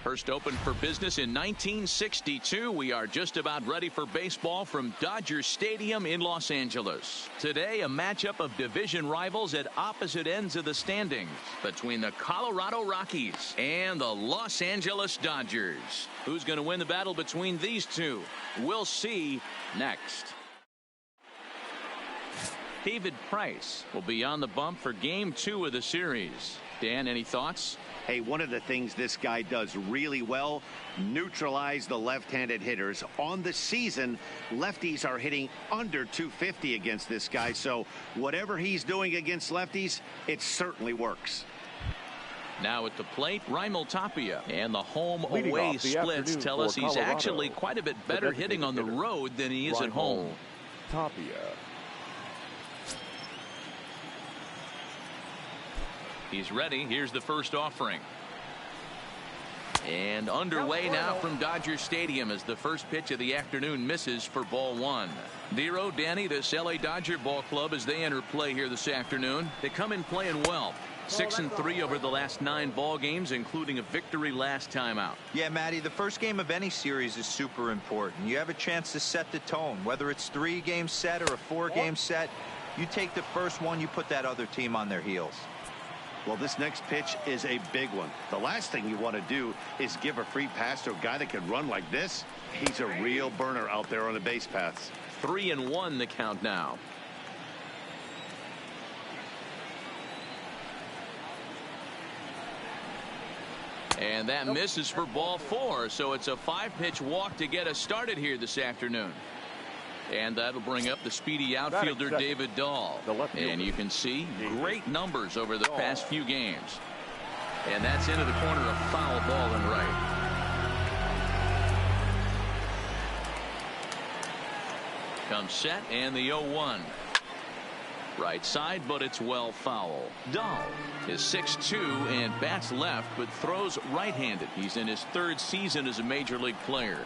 First opened for business in 1962. We are just about ready for baseball from Dodger Stadium in Los Angeles. Today, a matchup of division rivals at opposite ends of the standings between the Colorado Rockies and the Los Angeles Dodgers. Who's going to win the battle between these two? We'll see next. David Price will be on the bump for Game 2 of the series. Dan, any thoughts? Hey, one of the things this guy does really well, neutralize the left-handed hitters. On the season, lefties are hitting under 250 against this guy, so whatever he's doing against lefties, it certainly works. Now at the plate, Raimel Tapia. And the home-away splits tell us he's actually quite a bit better hitting on the road than he is at home. Tapia. He's ready. Here's the first offering. And underway now from Dodger Stadium as the first pitch of the afternoon misses for ball one. Zero, Danny, this LA Dodger ball club as they enter play here this afternoon. They come in playing well. 6-3 over the last 9 ball games, including a victory last time out. Yeah, Matty, the first game of any series is super important. You have a chance to set the tone, whether it's 3-game set or a 4-game set. You take the first one, you put that other team on their heels. Well, this next pitch is a big one. The last thing you want to do is give a free pass to a guy that can run like this. He's a real burner out there on the base paths. 3-1 the count now. And that misses for ball 4, so it's a 5-pitch walk to get us started here this afternoon. And that'll bring up the speedy outfielder David Dahl. And you can see great numbers over the past few games. And that's into the corner, of foul ball and right. Comes set and the 0-1. Right side, but it's well foul. Dahl is 6'2" and bats left, but throws right-handed. He's in his 3rd season as a major league player.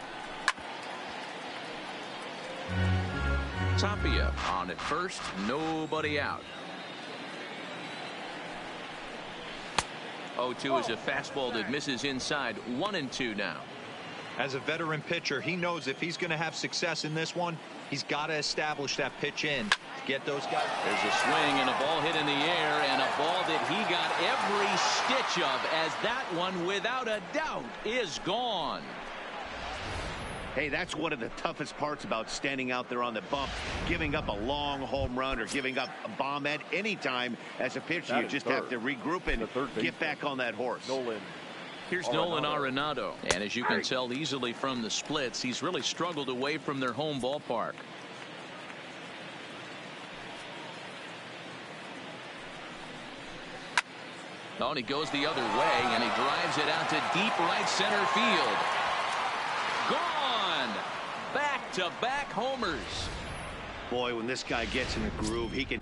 Tapia on at first, nobody out. 0-2 is a fastball that misses inside. 1-2 now. As a veteran pitcher, he knows if he's going to have success in this one, he's got to establish that pitch in to get those guys. There's a swing and a ball hit in the air, and a ball that he got every stitch of, as that one without a doubt is gone. Hey, that's one of the toughest parts about standing out there on the bump. Giving up a long home run or giving up a bomb at any time as a pitcher, you just have to regroup and get back on that horse. Here's Nolan Arenado. And as you can tell easily from the splits, he's really struggled away from their home ballpark. Oh, and he goes the other way, and he drives it out to deep right center field. Gone! Back-to-back homers. Boy, when this guy gets in a groove, he can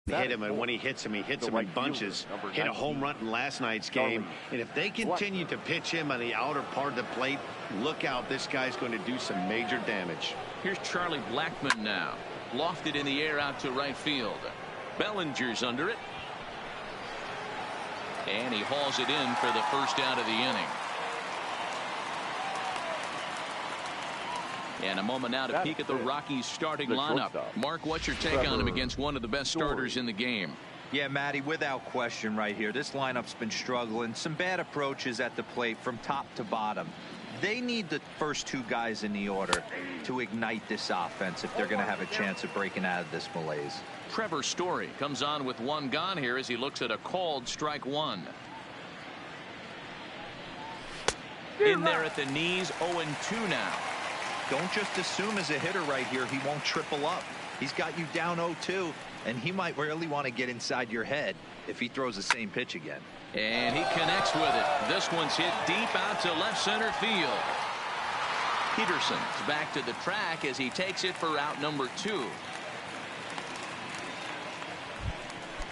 hit him, and when he hits him in bunches. Hit a home run in last night's game, and if they continue to pitch him on the outer part of the plate, look out, this guy's going to do some major damage. Here's Charlie Blackmon now. Lofted in the air out to right field. Bellinger's under it. And he hauls it in for the first out of the inning. And a moment now to peek at the Rockies starting lineup. Mark, what's your take on him against one of the best starters in the game? Yeah, Matty, without question right here. This lineup's been struggling. Some bad approaches at the plate from top to bottom. They need the first 2 guys in the order to ignite this offense if they're going to have a chance of breaking out of this malaise. Trevor Story comes on with 1 gone here as he looks at a called strike 1. In there at the knees, 0-2 now. Don't just assume as a hitter right here he won't triple up. He's got you down 0-2, and he might really want to get inside your head if he throws the same pitch again. And he connects with it. This one's hit deep out to left center field. Peterson's back to the track as he takes it for out number 2.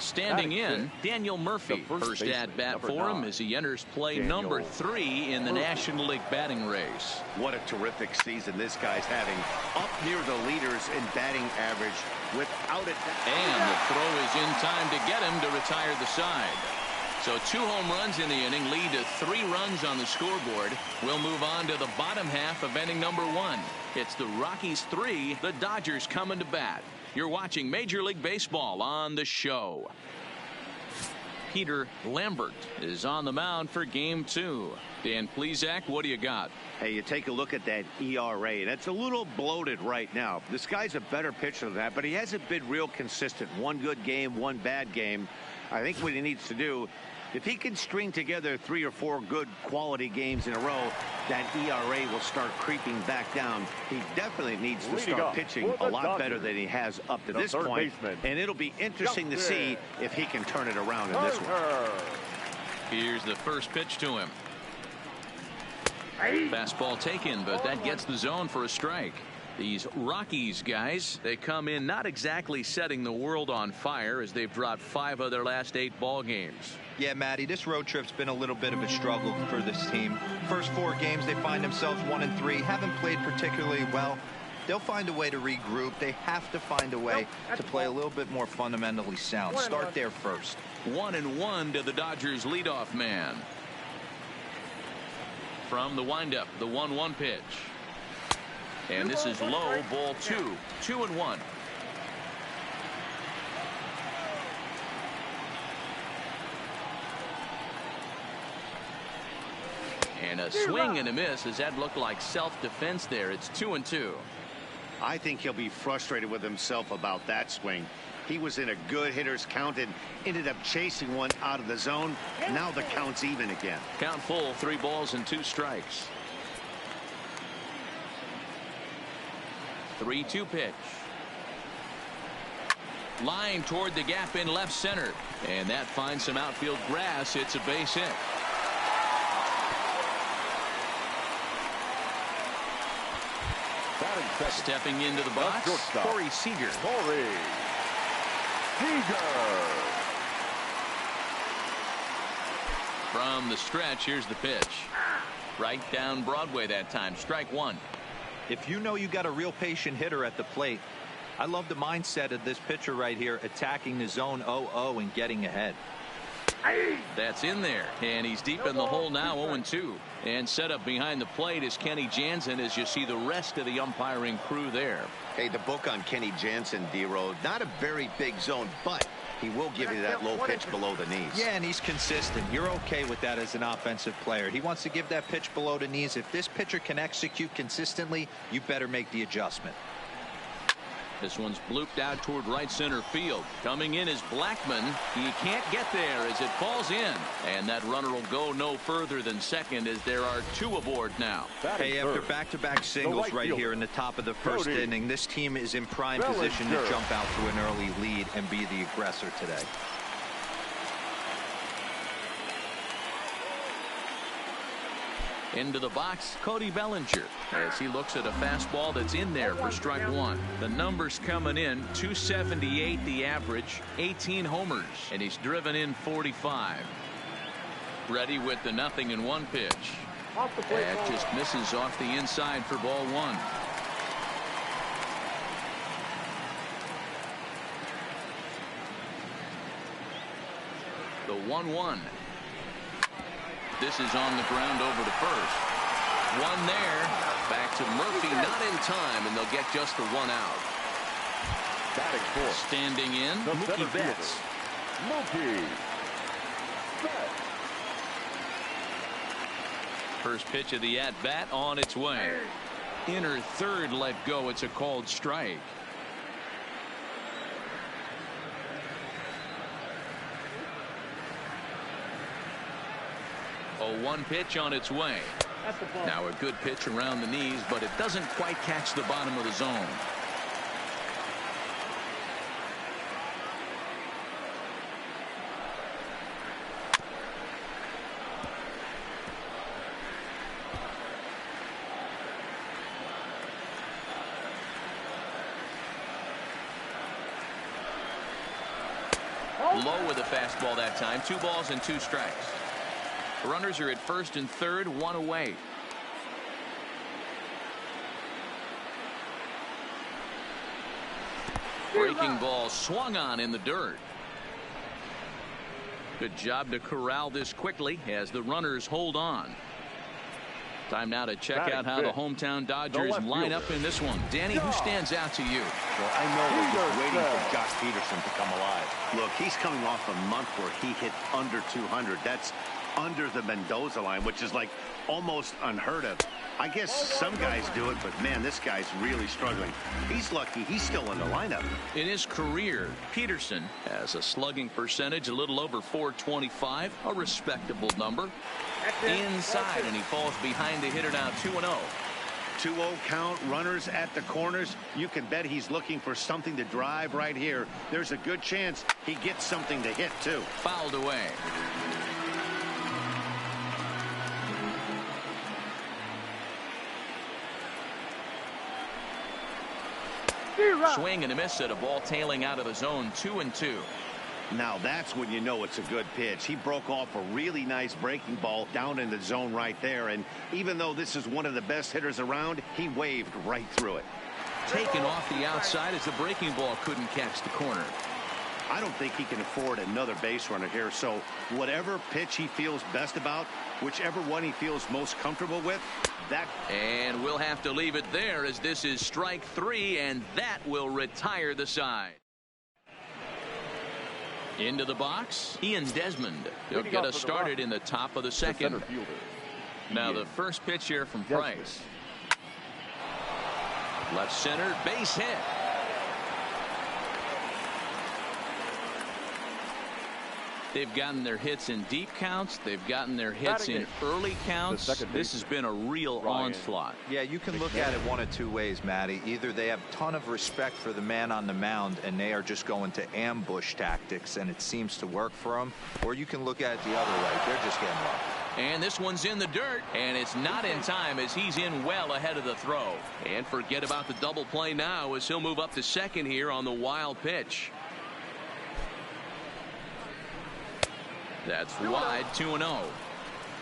Standing in, Daniel Murphy. First at bat for him as he enters play number 3 in the National League batting race. What a terrific season this guy's having. Up near the leaders in batting average without it. And the throw is in time to get him to retire the side. So 2 home runs in the inning lead to 3 runs on the scoreboard. We'll move on to the bottom half of inning number 1. It's the Rockies 3, the Dodgers coming to bat. You're watching Major League Baseball on the show. Peter Lambert is on the mound for game 2. Dan Plesac, what do you got? Hey, you take a look at that ERA, and it's a little bloated right now. This guy's a better pitcher than that, but he hasn't been real consistent. One good game, one bad game. I think what he needs to do, if he can string together 3 or 4 good quality games in a row, that ERA will start creeping back down. He definitely needs to start pitching a lot better than he has up to this point. And it'll be interesting to see if he can turn it around in this one. Here's the first pitch to him. Fastball taken, but that gets the zone for a strike. These Rockies guys, they come in not exactly setting the world on fire as they've dropped 5 of their last 8 ball games. Yeah, Matty, this road trip's been a little bit of a struggle for this team. First 4 games, they find themselves 1-3, haven't played particularly well. They'll find a way to regroup. They have to find a way to play a little bit more fundamentally sound. Start there first. 1-1 to the Dodgers leadoff man. From the windup, the 1-1 pitch. And this is low, ball 2. 2-1. And a swing and a miss as that looked like self-defense there. It's 2-2. I think he'll be frustrated with himself about that swing. He was in a good hitter's count and ended up chasing one out of the zone. Now the count's even again. Count full, 3 balls and 2 strikes. 3-2 pitch. Line toward the gap in left center. And that finds some outfield grass. It's a base hit. Stepping into the box, Corey Seager. From the stretch, here's the pitch. Right down Broadway that time. Strike 1. If you know you got a real patient hitter at the plate, I love the mindset of this pitcher right here, attacking the zone 0-0 and getting ahead. That's in there, and he's deep in the hole now, 0-2. And set up behind the plate is Kenny Jansen as you see the rest of the umpiring crew there. Hey, the book on Kenny Jansen, D-Road, not a very big zone, but he will give you that low pitch below the knees. Yeah, and he's consistent. You're okay with that as an offensive player. He wants to give that pitch below the knees. If this pitcher can execute consistently, you better make the adjustment. This one's blooped out toward right center field. Coming in is Blackman. He can't get there as it falls in. And that runner will go no further than second as there are 2 aboard now. Hey, after back-to-back singles right here in the top of the first inning, this team is in prime position to jump out to an early lead and be the aggressor today. Into the box, Cody Bellinger as he looks at a fastball that's in there for strike 1. The numbers coming in, 278 the average, 18 homers, and he's driven in 45. Ready with the 0-1 pitch. That just misses off the inside for ball 1. The 1-1. This is on the ground over to first. One there. Back to Murphy, not in time, and they'll get just the 1 out. Standing in, Mookie Betts. First pitch of the at-bat on its way. Inner third let go. It's a called strike. 0-1 pitch on its way. Now a good pitch around the knees, but it doesn't quite catch the bottom of the zone. Low with a fastball that time. 2 balls and 2 strikes. Runners are at first and third, 1 away. Breaking ball swung on in the dirt. Good job to corral this quickly as the runners hold on. Time now to check out how the hometown Dodgers line up in this one. Danny, who stands out to you? Well, I know we're just waiting for Josh Peterson to come alive. Look, he's coming off a month where he hit under 200. That's under the Mendoza line, which is like almost unheard of. I guess some guys do it, but man, this guy's really struggling. He's lucky he's still in the lineup. In his career, Peterson has a slugging percentage a little over .425, a respectable number. Inside, and he falls behind the hitter now 2-0. 2-0 count, runners at the corners. You can bet he's looking for something to drive right here. There's a good chance he gets something to hit too. Fouled away. Swing and a miss at a ball tailing out of the zone. 2-2. Now that's when you know it's a good pitch. He broke off a really nice breaking ball down in the zone right there, and even though this is one of the best hitters around, he waved right through it. Taken off the outside as the breaking ball couldn't catch the corner. I don't think he can afford another base runner here, so whatever pitch he feels best about, whichever one he feels most comfortable with, that. And we'll have to leave it there as this is strike 3, and that will retire the side. Into the box, Ian Desmond. He'll get us started in the top of the second. Now the first pitch here from Price. Left center, base hit. They've gotten their hits in deep counts. They've gotten their hits in early counts. This has been a real onslaught. Yeah, you can look at it one of 2 ways, Matty. Either they have a ton of respect for the man on the mound and they are just going to ambush tactics and it seems to work for them, or you can look at it the other way. They're just getting lucky. And this one's in the dirt, and it's not in time as he's in well ahead of the throw. And forget about the double play now as he'll move up to second here on the wild pitch. That's wide. 2-0.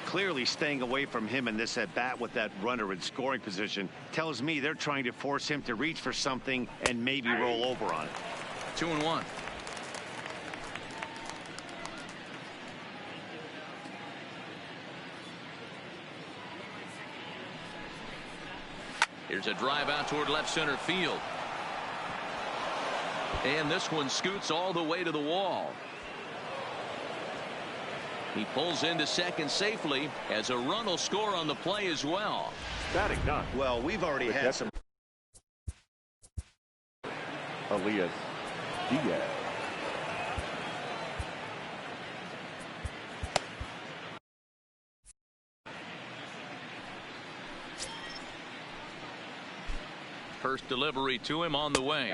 Clearly staying away from him in this at bat with that runner in scoring position tells me they're trying to force him to reach for something and maybe roll over on it. 2-1. Here's a drive out toward left center field. And this one scoots all the way to the wall. He pulls into second safely as a run will score on the play as well. Batting done. Well, we've already had some. Elias Diaz. First delivery to him on the way.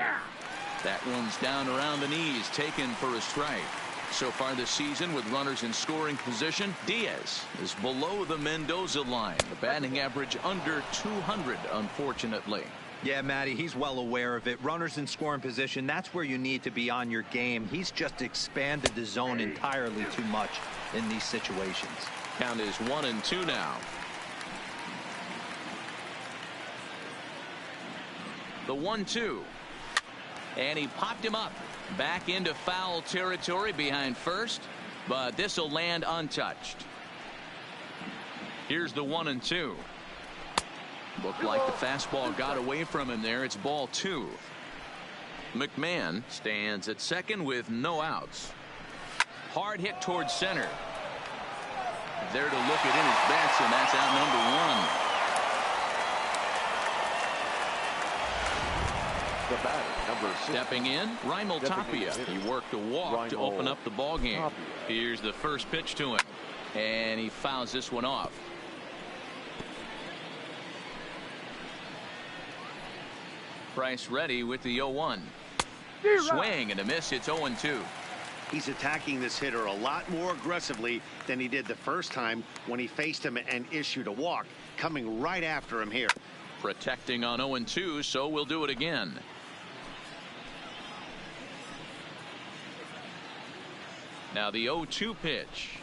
That one's down around the knees, taken for a strike. So far this season with runners in scoring position, Diaz is below the Mendoza line. The batting average under 200, unfortunately. Yeah, Matty, he's well aware of it. Runners in scoring position, that's where you need to be on your game. He's just expanded the zone entirely too much in these situations. Count is 1-2 now. The 1-2. And he popped him up. Back into foul territory behind first, but this will land untouched. Here's the 1-2. Looked like the fastball got away from him there. It's ball 2. McMahon stands at second with no outs. Hard hit towards center. There to look at in his bets, and that's out number 1. The batter, number 6. Stepping in, Raimel Tapia. He worked a walk to open up the ball game. Here's the first pitch to him, and he fouls this one off. Price ready with the 0-1. Swing and a miss. It's 0-2. He's attacking this hitter a lot more aggressively than he did the first time when he faced him and issued a walk, coming right after him here. Protecting on 0-2, so we'll do it again. Now the 0-2 pitch.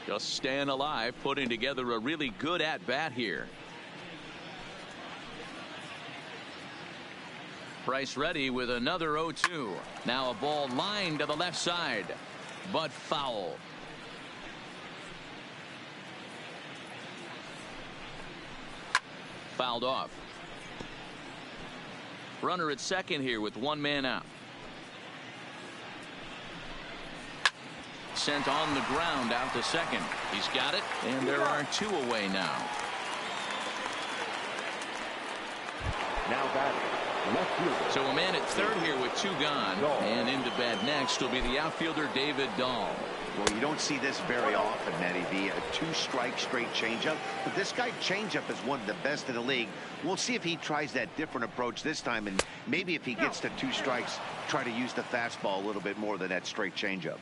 Just staying alive, putting together a really good at-bat here. Price ready with another 0-2. Now a ball lined to the left side, but foul. Fouled off. Runner at second here with one man out. Sent on the ground out to second. He's got it, and there are two away now. Now batting, left fielder. So a man at third here with two gone, and into bat next will be the outfielder David Dahl. Well, you don't see this very often, Matty V. A two-strike straight changeup, but this guy changeup is one of the best in the league. We'll see if he tries that different approach this time, and maybe if he gets to two strikes, try to use the fastball a little bit more than that straight changeup.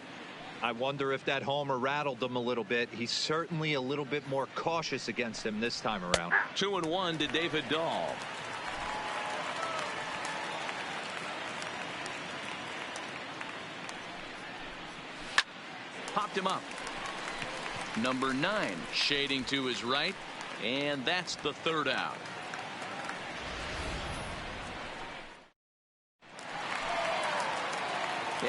I wonder if that homer rattled him a little bit. He's certainly a little bit more cautious against him this time around. 2-1 to David Dahl. Popped him up. Number 9 shading to his right, and that's the third out.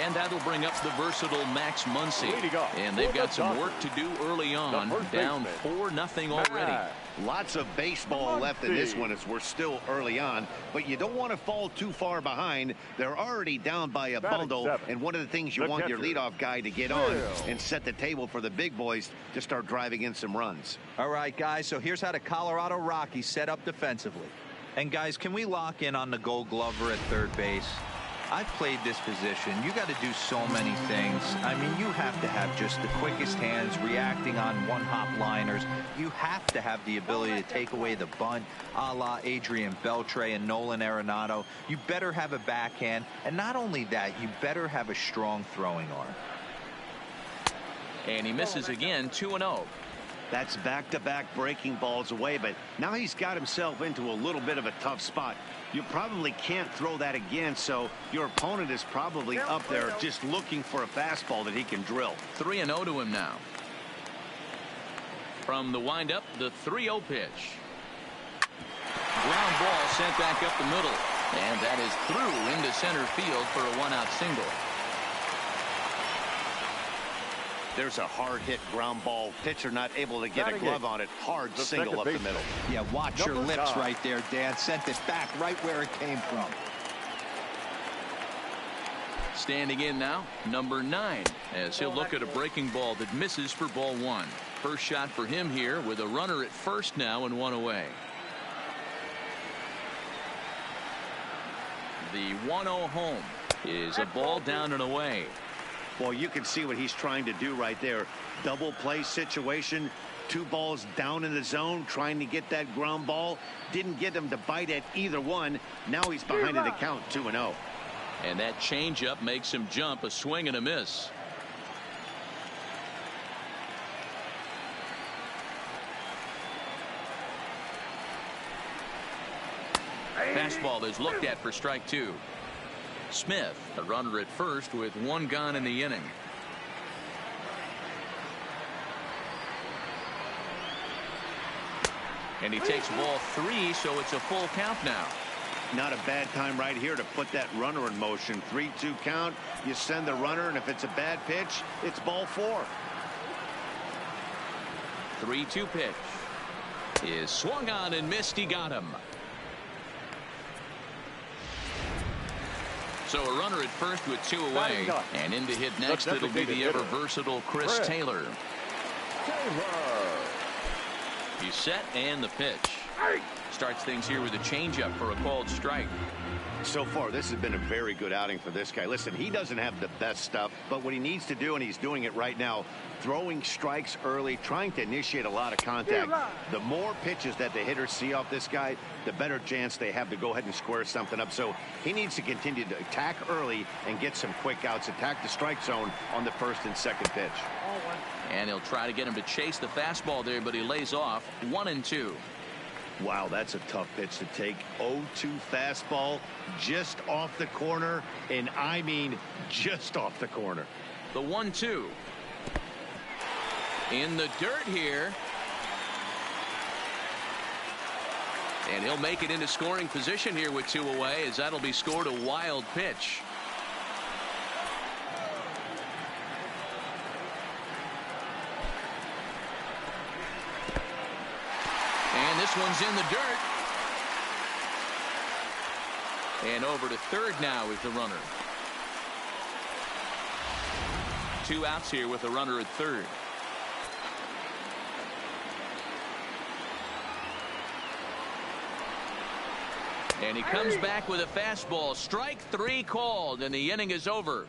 And that'll bring up the versatile Max Muncy. And they've got some work to do early on. Down 4-0 already. Lots of baseball left in this one as we're still early on. But you don't want to fall too far behind. They're already down by a bundle. And one of the things you want your leadoff guy to get on and set the table for the big boys to start driving in some runs. All right, guys, so here's how the Colorado Rockies set up defensively. And, guys, can we lock in on the Gold Glover at third base? I've played this position. You got to do so many things. I mean, you have to have just the quickest hands, reacting on one-hop liners. You have to have the ability to take away the bunt, a la Adrian Beltre and Nolan Arenado. You better have a backhand, and not only that, you better have a strong throwing arm. And he misses again, 2-0. That's back-to-back breaking balls away, but now he's got himself into a little bit of a tough spot. You probably can't throw that again, so your opponent is probably up there just looking for a fastball that he can drill. 3-0 to him now. From the windup, the 3-0 pitch. Ground ball sent back up the middle, and that is through into center field for a one-out single. There's a hard-hit ground ball. Pitcher not able to get a glove on it. Hard single up the middle. Yeah, watch your lips right there, Dan. Sent it back right where it came from. Standing in now, number 9, as he'll look at a breaking ball that misses for ball 1. First shot for him here with a runner at first now and one away. The 1-0 home is a ball down and away. Well, you can see what he's trying to do right there. Double play situation. 2 balls down in the zone, trying to get that ground ball. Didn't get him to bite at either one. Now he's behind in the count, 2-0. And that changeup makes him jump, a swing and a miss. Fastball is looked at for strike 2. Smith, a runner at first with 1 gone in the inning. And he takes ball 3, so it's a full count now. Not a bad time right here to put that runner in motion. 3-2 count. You send the runner, and if it's a bad pitch, it's ball 4. 3-2 pitch is swung on and missed. He got him. So a runner at first with 2 away, and in to hit next it'll be the ever versatile Chris Taylor. He's set, and the pitch starts things here with a changeup for a called strike. So far, this has been a very good outing for this guy. Listen, he doesn't have the best stuff, but what he needs to do, and he's doing it right now, throwing strikes early, trying to initiate a lot of contact. The more pitches that the hitters see off this guy, the better chance they have to go ahead and square something up. So he needs to continue to attack early and get some quick outs, attack the strike zone on the first and second pitch. And he'll try to get him to chase the fastball there, but he lays off 1-2. Wow, that's a tough pitch to take. 0-2 fastball just off the corner, and I mean just off the corner. The 1-2. In the dirt here. And he'll make it into scoring position here with 2 away, as that'll be scored a wild pitch. And this one's in the dirt. And over to third now is the runner. 2 outs here with a runner at third. And he comes back with a fastball. Strike 3 called, and the inning is over.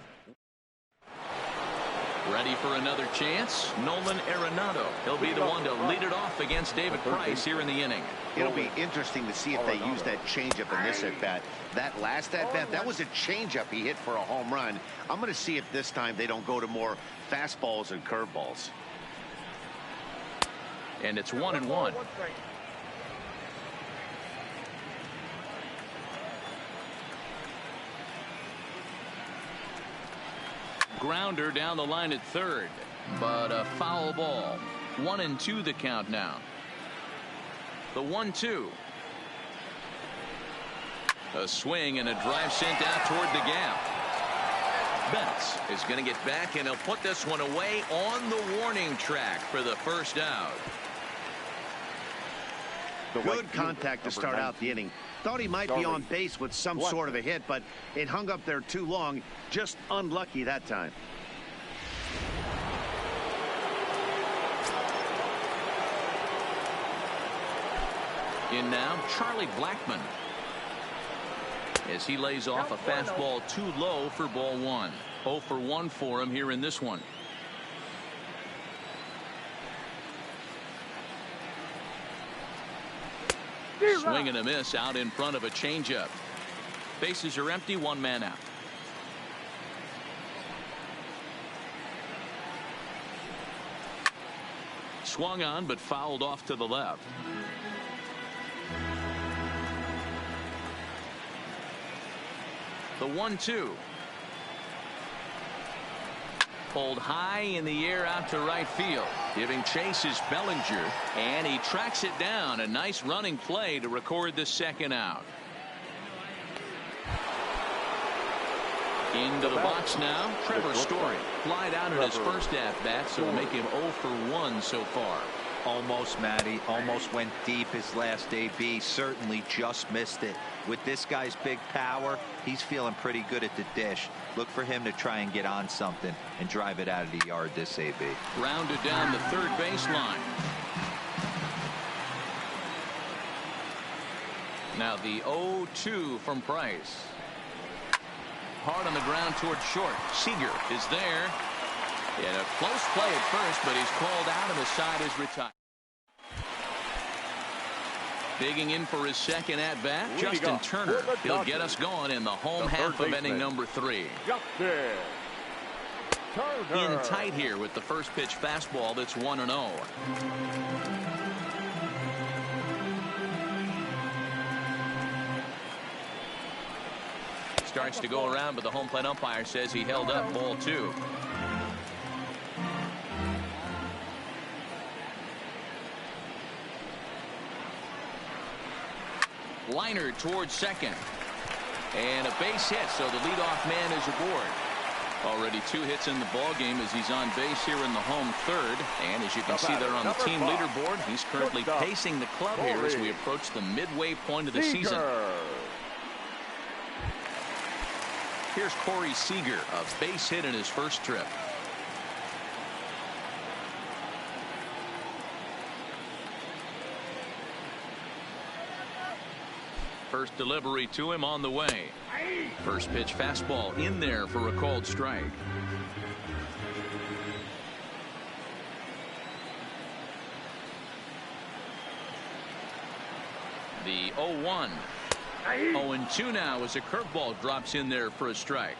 Ready for another chance? Nolan Arenado. He'll be the one to lead it off against David Price here in the inning. It'll be interesting to see if they use that changeup in this at-bat. That last at-bat, that was a changeup he hit for a home run. I'm going to see if this time they don't go to more fastballs and curveballs. And it's 1-1. Grounder down the line at third, but a foul ball. 1-2 the count now. The 1-2. A swing and a drive sent out toward the gap. Betts is going to get back, and he'll put this one away on the warning track for the first out. Good contact to start out the inning. Thought he might be on base with some sort of a hit, but it hung up there too long. Just unlucky that time. In now, Charlie Blackmon, as he lays off a fastball too low for ball 1. 0 for 1 for him here in this one. Swing and a miss out in front of a changeup. Bases are empty, 1 man out. Swung on but fouled off to the left. The 1-2. Pulled high in the air out to right field. Giving chase is Bellinger, and he tracks it down. A nice running play to record the second out. Into the box now, Trevor Story. Flied out in his first at-bat, so will make him 0 for 1 so far. Almost, Matty. Almost went deep his last AB. Certainly just missed it. With this guy's big power, he's feeling pretty good at the dish. Look for him to try and get on something and drive it out of the yard this AB. Rounded down the third baseline. Now the 0-2 from Price. Hard on the ground toward short. Seager is there. And a close play at first, but he's called out and the side is retired. Digging in for his second at-bat, Justin Turner. He'll get us going in the home half of inning number 3. In tight here with the first pitch fastball that's 1-0. Starts to go around, but the home plate umpire says he held up ball 2. Liner towards second. And a base hit, so the leadoff man is aboard. Already 2 hits in the ballgame as he's on base here in the home third. And as you can see there on the team leaderboard, he's currently pacing the club here as we approach the midway point of the season. Here's Corey Seager, a base hit in his first trip. First delivery to him on the way. First pitch fastball in there for a called strike. The 0-1. 0-2 now as a curveball drops in there for a strike.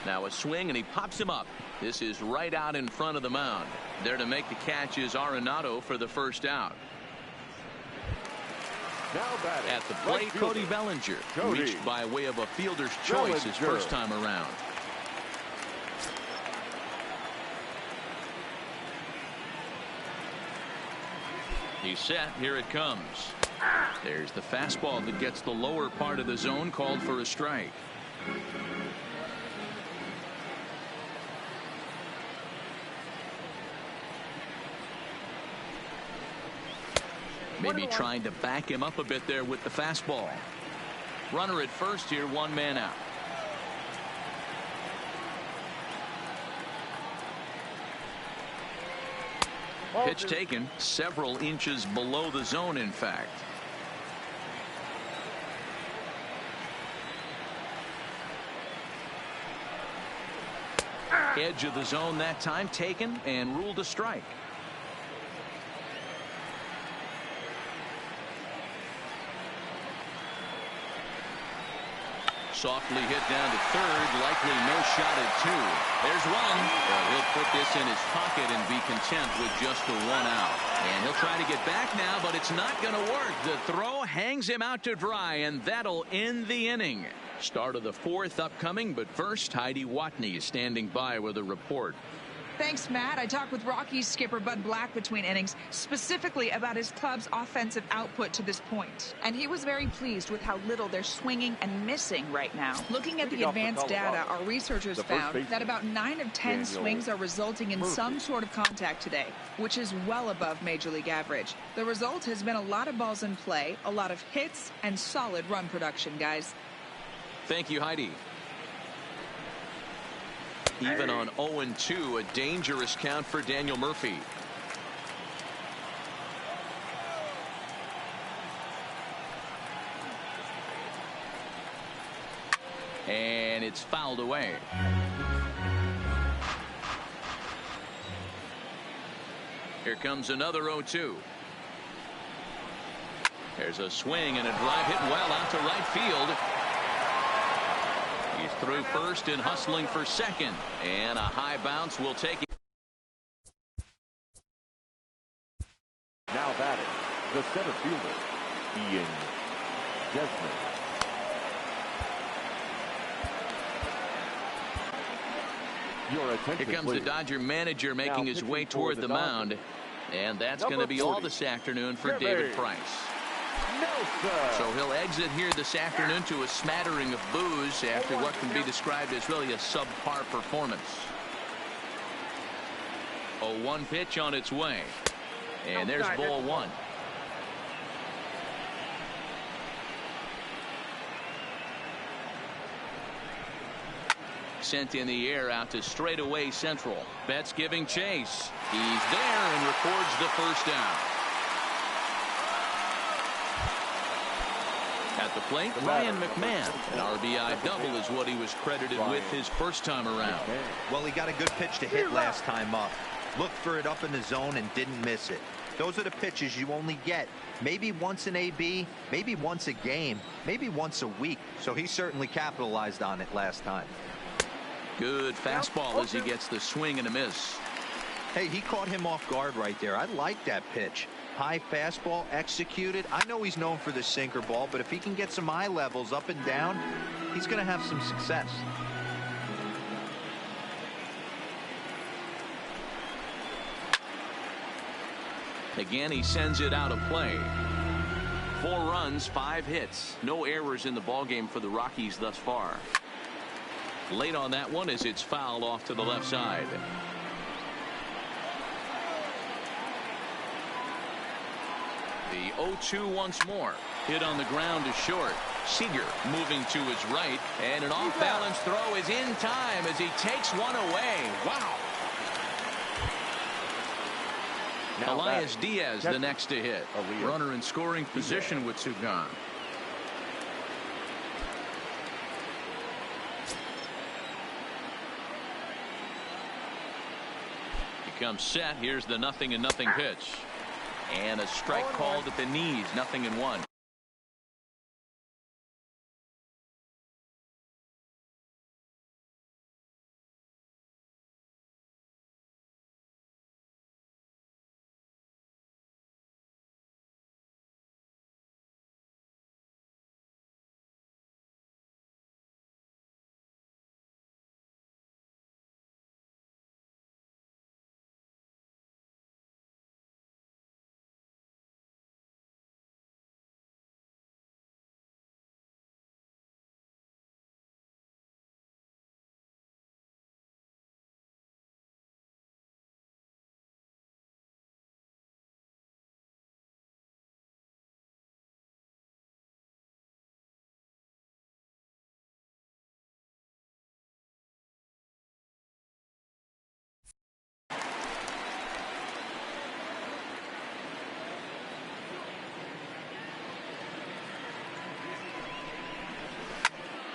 Now a swing and he pops him up. This is right out in front of the mound. There to make the catch is Arenado for the first out. Now batting. At the plate, Cody Bellinger. Reached by way of a fielder's choice his first time around. He's set. Here it comes. There's the fastball that gets the lower part of the zone, called for a strike. Maybe trying to back him up a bit there with the fastball. Runner at first here, one man out. Pitch taken several inches below the zone, in fact. Edge of the zone that time, taken and ruled a strike. Softly hit down to third, likely no shot at two. There's one. Well, he'll put this in his pocket and be content with just the one out. And he'll try to get back now, but it's not going to work. The throw hangs him out to dry, and that'll end the inning. Start of the fourth upcoming, but first, Heidi Watney is standing by with a report. Thanks, Matt. I talked with Rockies skipper Bud Black between innings, specifically about his club's offensive output to this point. And he was very pleased with how little they're swinging and missing right now. Looking at the advanced data, our researchers found that about 9 of 10 swings are resulting in some sort of contact today, which is well above Major League average. The result has been a lot of balls in play, a lot of hits, and solid run production, guys. Thank you, Heidi. Even on 0-2, a dangerous count for Daniel Murphy. And it's fouled away. Here comes another 0-2. There's a swing and a drive hit well out to right field. He's through first and hustling for second, and a high bounce will take it. Now batting, the center fielder, Ian Desmond. Your attention, Here comes please. the Dodger manager making his way toward the mound, and that's going to be all this afternoon for David Price. No, so he'll exit here this afternoon to a smattering of boos after what can be described as really a subpar performance. 0-1 pitch on its way, and there's ball one. Sent in the air out to straightaway central. Betts giving chase. He's there and records the first down. At the plate, Ryan McMahon. An RBI double is what he was credited with his first time around. Well, he got a good pitch to hit last time up. Looked for it up in the zone and didn't miss it. Those are the pitches you only get maybe once in AB, maybe once a game, maybe once a week. So he certainly capitalized on it last time. Good fastball as he gets the swing and a miss. Hey, he caught him off guard right there. I like that pitch. High fastball executed. I know he's known for the sinker ball, but if he can get some eye levels up and down, he's going to have some success. Again, he sends it out of play. 4 runs, 5 hits. No errors in the ballgame for the Rockies thus far. Late on that one as it's fouled off to the left side. The 0-2 once more. Hit on the ground to short. Seager moving to his right, and an off-balance throw is in time as he takes one away. Wow. Now Elias Diaz the next to hit. Runner in scoring position with two gone. He comes set. Here's the 0-0 pitch. And a strike called at the knees. 0-1.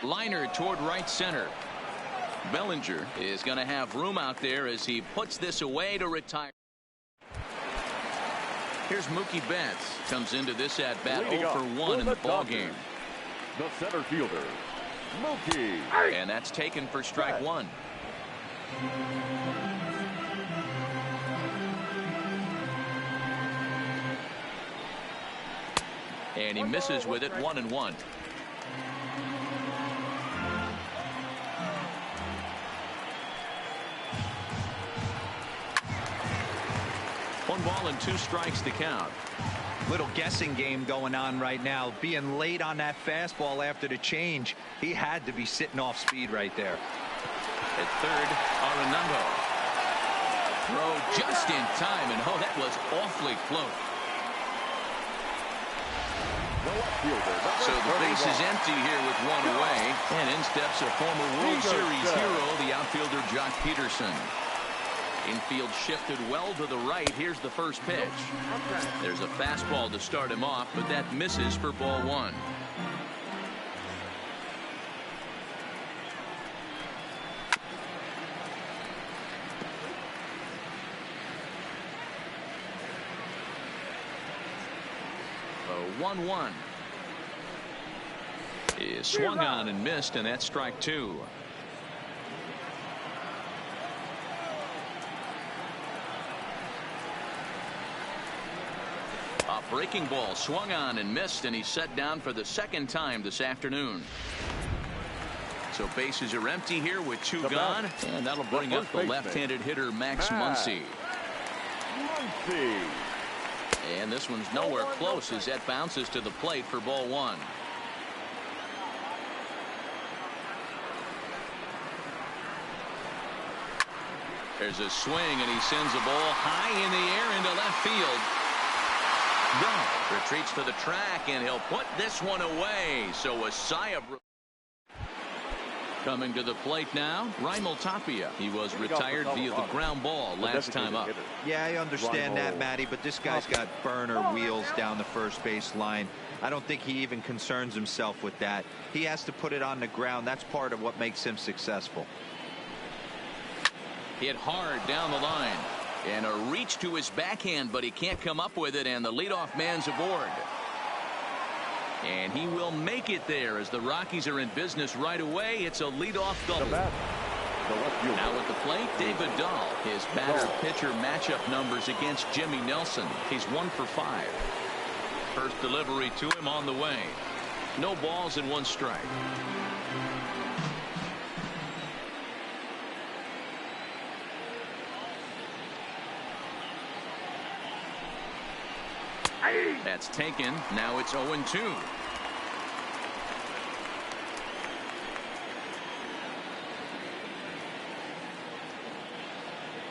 Liner toward right center. Bellinger is going to have room out there as he puts this away to retire. Here's Mookie Betts. Comes into this at bat 0 for 1 in the ball game. The center fielder, Mookie. And that's taken for strike 1. And he misses with it, 1-1. One ball and 2 strikes to count. Little guessing game going on right now. Being late on that fastball after the change. He had to be sitting off speed right there. At third, Arenado. Throw just in time, and oh, that was awfully close. So the base is empty here with 1 away, and in steps a former World Series hero, the outfielder Jock Peterson. Infield shifted well to the right. Here's the first pitch. There's a fastball to start him off, but that misses for ball 1. A 1-1 is swung on and missed, and that's strike 2. A breaking ball swung on and missed, and he's set down for the second time this afternoon. So bases are empty here with 2 gone, and that'll bring up the left-handed hitter Max Muncy. And this one's nowhere close as that bounces to the plate for ball 1. There's a swing, and he sends the ball high in the air into left field. Retreats to the track, and he'll put this one away. So a sigh of relief. Coming to the plate now, Raimel Tapia. He was retired via the ground ball last time up. Yeah, I understand that, Matty, but this guy's got burner wheels down the first base line. I don't think he even concerns himself with that. He has to put it on the ground. That's part of what makes him successful. Hit hard down the line. And a reach to his backhand, but he can't come up with it, and the leadoff man's aboard. And he will make it there as the Rockies are in business right away. It's a leadoff double. Now at the plate, David Dahl. His batter-pitcher matchup numbers against Jimmy Nelson. He's 1 for 5. First delivery to him on the way. No balls and 1 strike. That's taken. Now it's 0-2.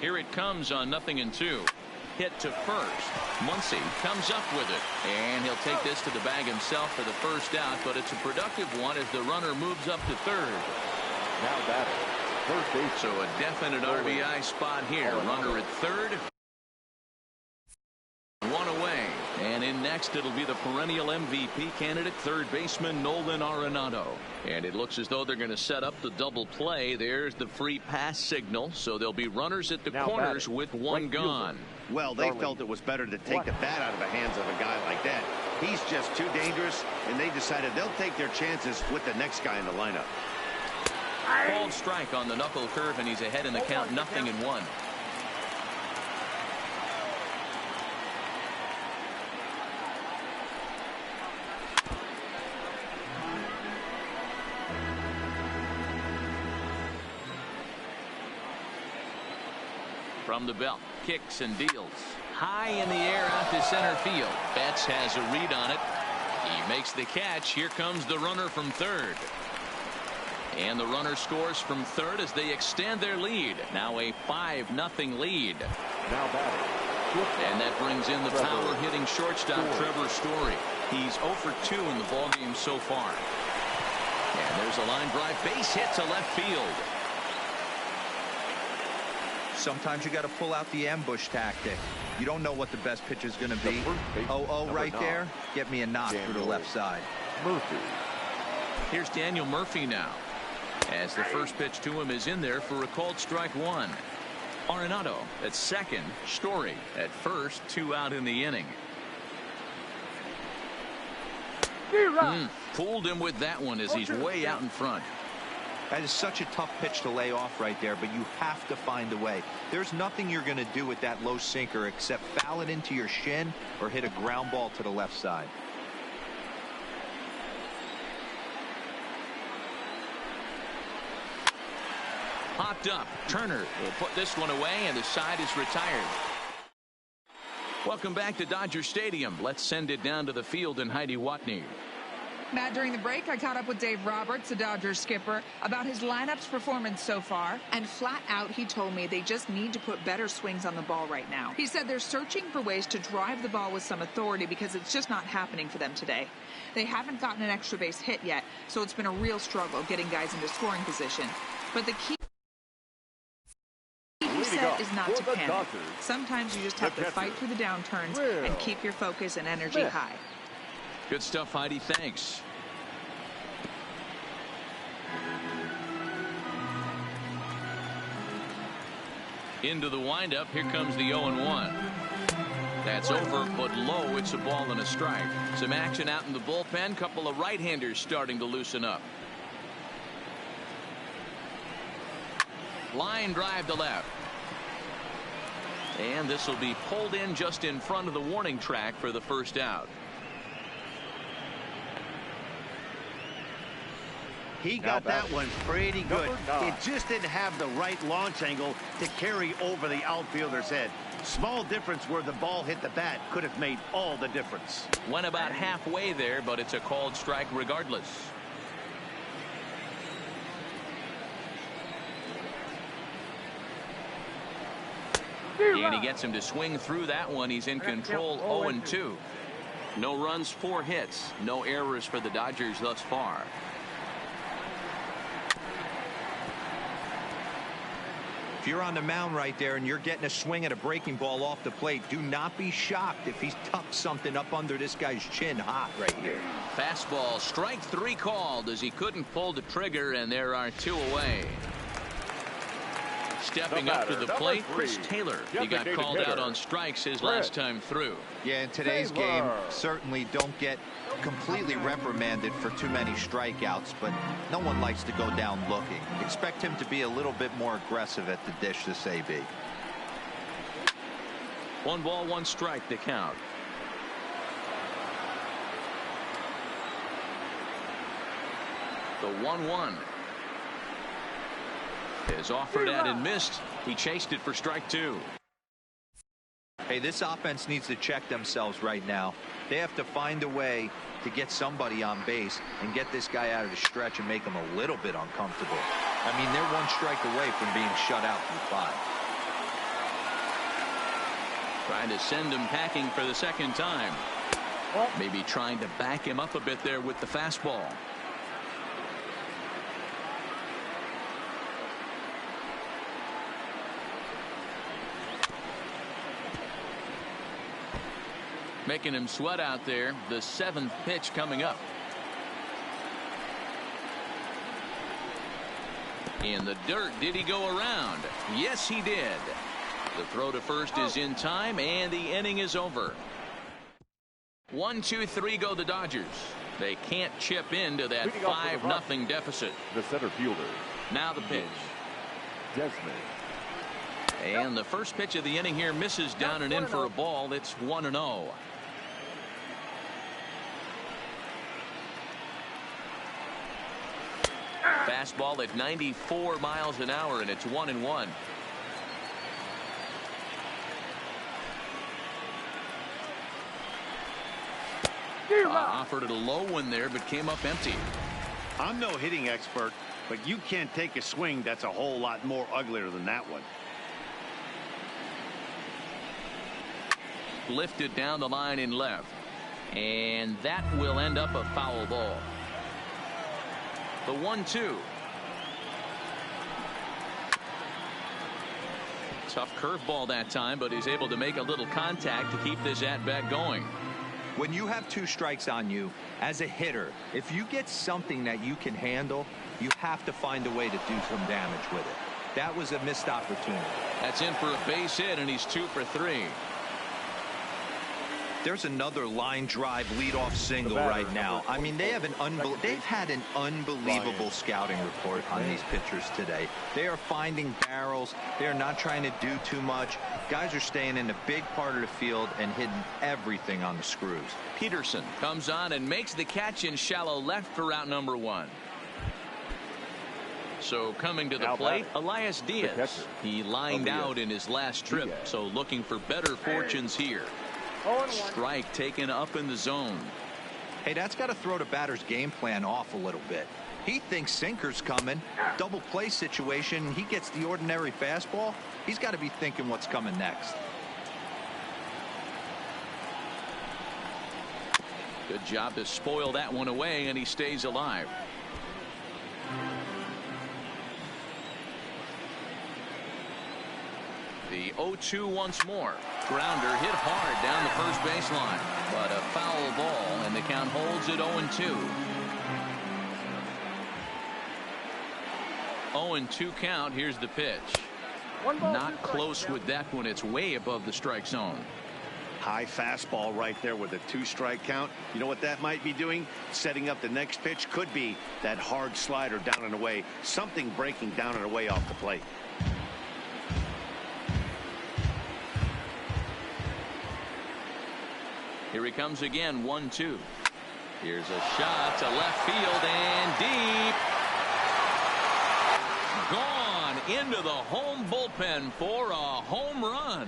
Here it comes on 0-2. Hit to first. Muncy comes up with it, and he'll take this to the bag himself for the first out, but it's a productive one as the runner moves up to third. Now batting, first base. So a definite RBI spot here. Runner at third. 1 away. And in next, it'll be the perennial MVP candidate, third baseman Nolan Arenado. And it looks as though they're going to set up the double play. There's the free pass signal. So there'll be runners at the corners with 1 gone. Well, they felt it was better to take the bat out of the hands of a guy like that. He's just too dangerous, and they decided they'll take their chances with the next guy in the lineup. Called strike on the knuckle curve, and he's ahead in the count, 0-1. From the belt, kicks and deals. High in the air out to center field. Betts has a read on it. He makes the catch. Here comes the runner from third. And the runner scores from third as they extend their lead. Now a 5-0 lead. Now batting. And that brings in the power-hitting shortstop Trevor Story. He's 0 for 2 in the ballgame so far. And there's a line drive base hit to left field. Sometimes you got to pull out the ambush tactic. You don't know what the best pitch is going to be. 0-0 right there. Get me a knock through the left side. Murphy. Here's Daniel Murphy now, as the first pitch to him is in there for a called strike one. Arenado at second, Story at first, 2 out in the inning. Fooled him with that one as he's way out in front. That is such a tough pitch to lay off right there, but you have to find a way. There's nothing you're going to do with that low sinker except foul it into your shin or hit a ground ball to the left side. Popped up. Turner will put this one away, and the side is retired. Welcome back to Dodger Stadium. Let's send it down to the field in Heidi Watney. Matt, during the break, I caught up with Dave Roberts, the Dodgers skipper, about his lineup's performance so far. And flat out, he told me they just need to put better swings on the ball right now. He said they're searching for ways to drive the ball with some authority because it's just not happening for them today. They haven't gotten an extra base hit yet, so it's been a real struggle getting guys into scoring position. But the key, he said, is not to panic. Sometimes you just have to fight through the downturns and keep your focus and energy high. Good stuff, Heidi. Thanks. Into the windup. Here comes the 0-1. That's over, but low. It's a ball and a strike. Some action out in the bullpen. Couple of right-handers starting to loosen up. Line drive to left. And this will be pulled in just in front of the warning track for the first out. He got that one pretty good. It just didn't have the right launch angle to carry over the outfielder's head. Small difference where the ball hit the bat could have made all the difference. Went about halfway there, but it's a called strike regardless. And he gets him to swing through that one. He's in control, 0-2. No runs, 4 hits. No errors for the Dodgers thus far. If you're on the mound right there and you're getting a swing at a breaking ball off the plate, do not be shocked if he's tucked something up under this guy's chin hot right here. Fastball, strike 3 called as he couldn't pull the trigger, and there are 2 away. Stepping up to the plate, Chris Taylor. He got called out on strikes his last time through. Yeah, in today's game, certainly don't get completely reprimanded for too many strikeouts, but no one likes to go down looking. Expect him to be a little bit more aggressive at the dish this AB. 1 ball, 1 strike to count. The 1-1 is offered at and missed. He chased it for strike 2. Hey, this offense needs to check themselves right now. They have to find a way to get somebody on base and get this guy out of the stretch and make him a little bit uncomfortable. I mean, they're 1 strike away from being shut out through 5. Trying to send him packing for the second time. Maybe trying to back him up a bit there with the fastball. Making him sweat out there. The 7th pitch coming up. In the dirt. Did he go around? Yes, he did. The throw to first is in time, and the inning is over. 1-2-3 go the Dodgers. They can't chip into that 5-0 deficit. The center fielder. Now the pitch. Desmond. And the first pitch of the inning here misses down and in for a ball. It's 1-0. Fastball at 94 miles an hour, and it's 1-1. Offered it a low one there, but came up empty. I'm no hitting expert, but you can't take a swing that's a whole lot more uglier than that one. Lifted down the line in left, and that will end up a foul ball. The 1-2. Tough curveball that time, but he's able to make a little contact to keep this at bat going. When you have 2 strikes on you, as a hitter, if you get something that you can handle, you have to find a way to do some damage with it. That was a missed opportunity. That's in for a base hit, and he's 2 for 3. There's another line drive leadoff single right now. I mean, they've had an unbelievable scouting report on these pitchers today. They are finding barrels. They are not trying to do too much. Guys are staying in a big part of the field and hitting everything on the screws. Peterson comes on and makes the catch in shallow left for route number 1. So coming to the plate, Elias Diaz. He lined out in his last trip, so looking for better fortunes here. Strike taken up in the zone. Hey, that's got to throw the batter's game plan off a little bit. He thinks sinker's coming. Double play situation. He gets the ordinary fastball. He's got to be thinking what's coming next. Good job to spoil that one away, and he stays alive. The 0-2 once more. Grounder hit hard down the first baseline, but a foul ball, and the count holds at 0-2. 0-2 count. Here's the pitch. Not close with that one. It's way above the strike zone. High fastball right there with a 2-strike count. You know what that might be doing? Setting up the next pitch. Could be that hard slider down and away. Something breaking down and away off the plate. Here he comes again, 1-2. Here's a shot to left field and deep. Gone into the home bullpen for a home run.